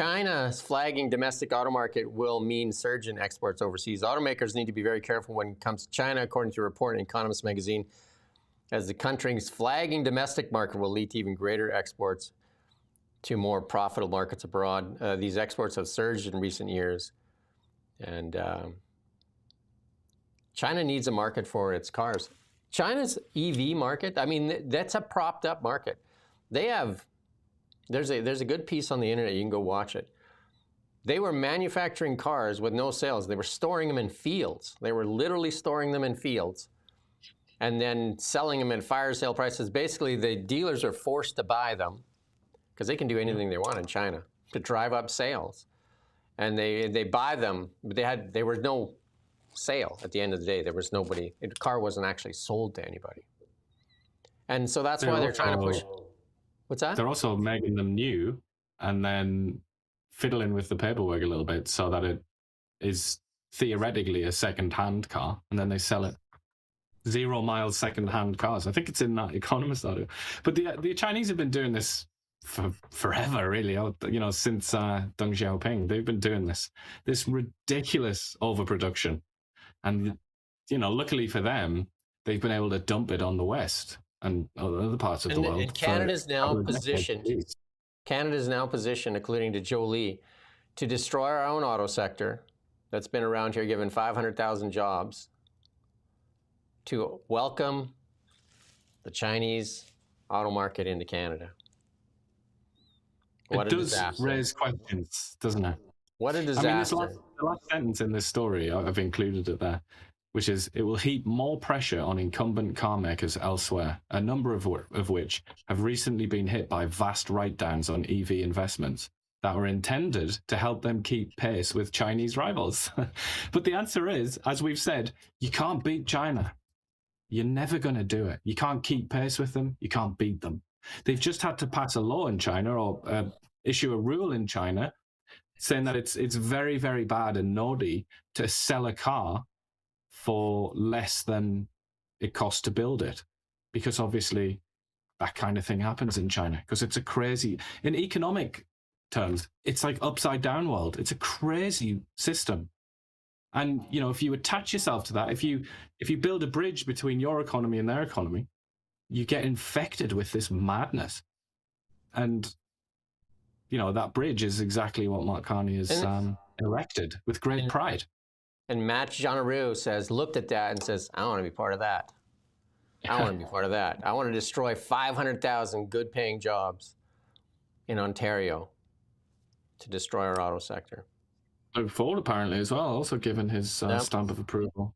China's flagging domestic auto market will mean surge in exports overseas. Automakers need to be very careful when it comes to China, according to a report in Economist magazine, as the country's flagging domestic market will lead to even greater exports to more profitable markets abroad. These exports have surged in recent years, and China needs a market for its cars. China's EV market, I mean, that's a propped up market. They have, there's a good piece on the internet, you can go watch it. They were manufacturing cars with no sales. They were storing them in fields. They were literally storing them in fields and then selling them at fire sale prices. Basically, the dealers are forced to buy them because they can do anything they want in China to drive up sales. And they buy them, but there was no sale at the end of the day. There was nobody, the car wasn't actually sold to anybody. And so that's why they're trying to push. What's that? They're also making them new and then fiddling with the paperwork a little bit so that it is theoretically a second-hand car, and then they sell it. 0 mile second-hand cars. I think it's in that Economist article. But the Chinese have been doing this for forever, really. You know, since Deng Xiaoping, they've been doing this ridiculous overproduction. And, you know, luckily for them, they've been able to dump it on the West and other parts of the world. And Canada's now positioned, according to Joe Lee, to destroy our own auto sector that's been around here, giving 500,000 jobs, to welcome the Chinese auto market into Canada. What it does raise questions, doesn't it? What a disaster. I mean, the last sentence in this story, I've included it there, which is, it will heap more pressure on incumbent car makers elsewhere, a number of which have recently been hit by vast write-downs on EV investments that were intended to help them keep pace with Chinese rivals. But the answer is, as we've said, you can't beat China. You're never going to do it. You can't keep pace with them. You can't beat them. They've just had to pass a law in China, or issue a rule in China, saying that it's very, very bad and naughty to sell a car for less than it costs to build it, because obviously that kind of thing happens in China, because it's a crazy, in economic terms, it's like upside down world. It's a crazy system. And, you know, if you attach yourself to that, if you build a bridge between your economy and their economy, you get infected with this madness. And, you know, that bridge is exactly what Mark Carney has erected with great pride. And Matt Jean looked at that and says, I want to be part of that. I want to be part of that. I want to destroy 500,000 good-paying jobs in Ontario to destroy our auto sector. Ford apparently as well, also given his stamp of approval.